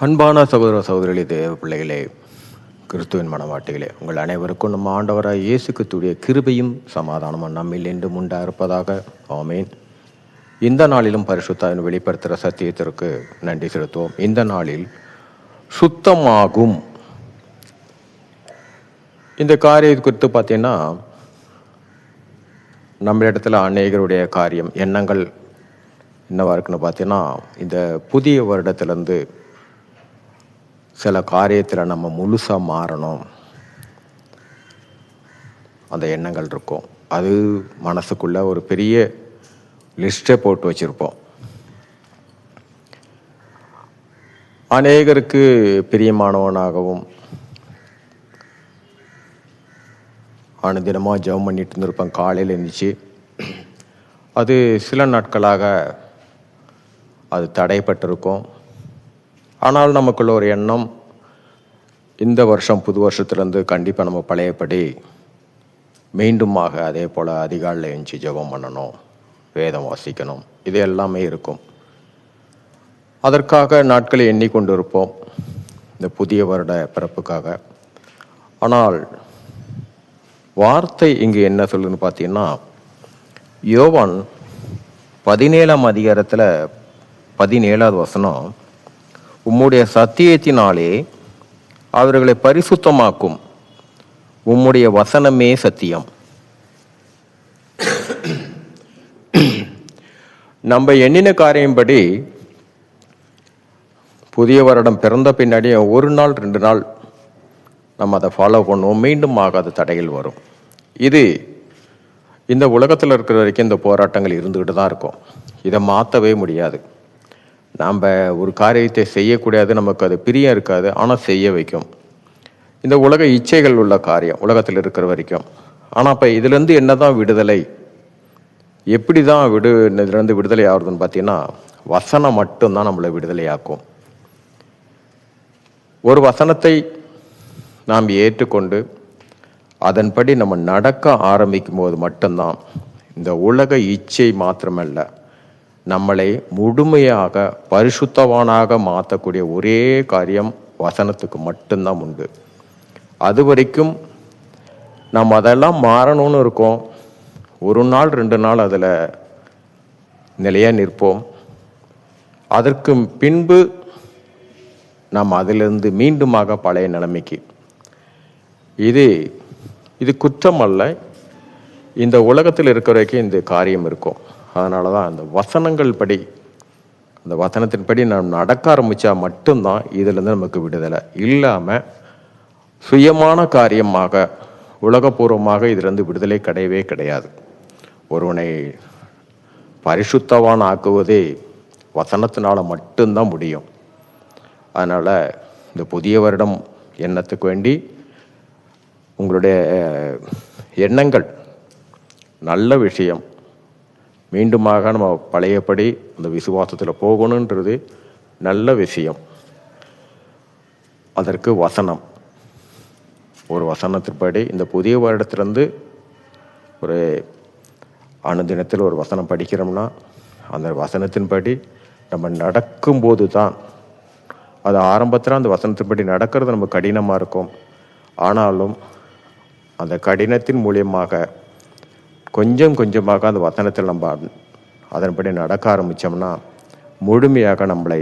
அன்பான சகோதர சகோதரிகளே, தேவ பிள்ளைகளே, கிறிஸ்துவின் மனவாட்டிகளே, உங்கள் அனைவருக்கும் நம்ம ஆண்டவராக இயேசு கிறிஸ்துவுடைய கிருபையும் சமாதானமும் நம்மில் என்றும் உண்டாயிருப்பதாக. ஆமேன். இந்த நாளிலும் பரிசுத்தாவின் வெளிப்படுத்துகிற சத்தியத்திற்கு நன்றி செலுத்துவோம். இந்த நாளில் சுத்தமாகும் இந்த காரியம் குறித்து பார்த்தீங்கன்னா, நம்ம இடத்துல அநேகருடைய காரியம் எண்ணங்கள் என்னவா இருக்குன்னு பார்த்தீங்கன்னா, இந்த புதிய வருடத்திலேருந்து சில காரியத்தில் நம்ம முழுசாக மாறணும், அந்த எண்ணங்கள் இருக்கும். அது மனசுக்குள்ள ஒரு பெரிய லிஸ்ட்டை போட்டு வச்சுருப்போம். அநேகருக்கு பிரியமானவனாகவும் அனுதினமாக ஜெபம் பண்ணிட்டு இருந்திருப்பேன். காலையில் இருந்துச்சு, அது சில நாட்களாக அது தடைப்பட்டிருக்கும். ஆனால் நமக்குள்ள ஒரு எண்ணம், இந்த வருஷம் புது வருஷத்துலேருந்து கண்டிப்பாக நம்ம பழையபடி மீண்டுமாக அதே போல் அதிகாலையில் எழுந்துச்சி ஜெபம் பண்ணணும், வேதம் வாசிக்கணும், இது எல்லாமே இருக்கும். அதற்காக நாட்களை எண்ணிக்கொண்டு இருப்போம், இந்த புதிய வருட பிறப்புக்காக. ஆனால் வார்த்தை இங்கு என்ன சொல்லுன்னு பார்த்தீங்கன்னா, யோவான் 17ஆம் அதிகாரத்தில் 17வது வசனம், உம்முடைய சத்தியத்தினாலே அவர்களை பரிசுத்தமாக்கும், உம்முடைய வசனமே சத்தியம். நம்ம எண்ணின காரியம்படி புதிய வருடம் பிறந்த பின்னாடி ஒரு நாள் 2 நாள் நம்ம அதை ஃபாலோ பண்ணுவோம், மீண்டும் ஆகாத தடைகள் வரும். இது இந்த உலகத்தில் இருக்கிற வரைக்கும் இந்த போராட்டங்கள் இருந்துக்கிட்டு தான் இருக்கும். இதை மாற்றவே முடியாது. நாம் ஒரு காரியத்தை செய்யக்கூடாது, நமக்கு அது பிரியம் இருக்காது, ஆனால் செய்ய வைக்கும் இந்த உலக இச்சைகள் உள்ள காரியம் உலகத்தில் இருக்கிற வரைக்கும். ஆனால் இப்போ இதுலேருந்து என்ன தான் விடுதலை, எப்படி தான் இதுலேருந்து விடுதலை ஆகுதுன்னு பார்த்தீங்கன்னா, வசனம் மட்டும்தான் நம்மளை விடுதலையாக்கும். ஒரு வசனத்தை நாம் ஏற்றுக்கொண்டு அதன்படி நம்ம நடக்க ஆரம்பிக்கும் போது மட்டும்தான் இந்த உலக இச்சை மாத்திரமல்ல, நம்மளை முழுமையாக பரிசுத்தவானாக மாற்றக்கூடிய ஒரே காரியம் வசனத்துக்கு மட்டும்தான் உண்டு. அது வரைக்கும் நம்ம அதெல்லாம் மாறணும்னு இருக்கோம். ஒரு நாள் 2 நாள் அதில் நிலையாக நிற்போம். அதற்கு பின்பு நாம் அதிலிருந்து மீண்டுமாக பழைய நிலைமைக்கு. இது குற்றம் அல்ல, இந்த உலகத்தில் இருக்கிற வரைக்கும் இந்த காரியம் இருக்கும். அதனால தான் அந்த வசனங்கள் படி, அந்த வசனத்தின்படி நாம் நடக்க ஆரம்பித்தா மட்டும்தான் இதிலேருந்து நமக்கு விடுதலை. இல்லாமல் சுயமான காரியமாக உலகபூர்வமாக இதிலிருந்து விடுதலை கிடையவே கிடையாது. ஒருவனை பரிசுத்தவான் ஆக்குவதே வசனத்தினால் மட்டும்தான் முடியும். அதனால் இந்த புதிய வருடம் எண்ணத்துக்கு வேண்டி உங்களுடைய எண்ணங்கள் நல்ல விஷயம், மீண்டுமாக நம்ம பழையபடி அந்த விசுவாசத்தில் போகணுன்றது நல்ல விஷயம். அதற்கு வசனம், ஒரு வசனத்தின்படி இந்த புதிய வருடத்திலிருந்து ஒரு அனுதினத்தில் ஒரு வசனம் படிக்கிறோம்னா, அந்த வசனத்தின்படி நம்ம நடக்கும்போது தான், அது ஆரம்பத்தில் அந்த வசனத்தின்படி நடக்கிறது நம்ம கடினமாக இருக்கும். ஆனாலும் அந்த கடினத்தின் மூலியமாக கொஞ்சம் கொஞ்சமாக அந்த வசனத்தில் நம்ம அதன்படி நடக்க ஆரம்பித்தோம்னா முழுமையாக நம்மளை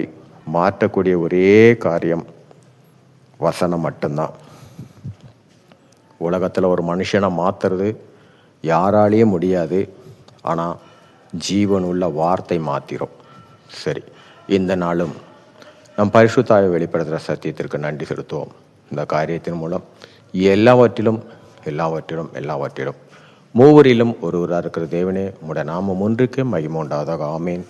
மாற்றக்கூடிய ஒரே காரியம் வசனம் மட்டும்தான். உலகத்தில் ஒரு மனுஷனை மாற்றுறது யாராலேயும் முடியாது, ஆனால் ஜீவனுள்ள வார்த்தை மாத்திரும். சரி, இந்த நாளும் நம் பரிசுத்தாவை வெளிப்படுத்துகிற சத்தியத்திற்கு நன்றி செலுத்துவோம். இந்த காரியத்தின் மூலம் எல்லாவற்றிலும் மூவரிலும் ஒருவராக இருக்கிற தேவனே, உம்முடைய நாமம் ஒன்றுக்கு மகிமை உண்டாவதாக. ஆமேன்.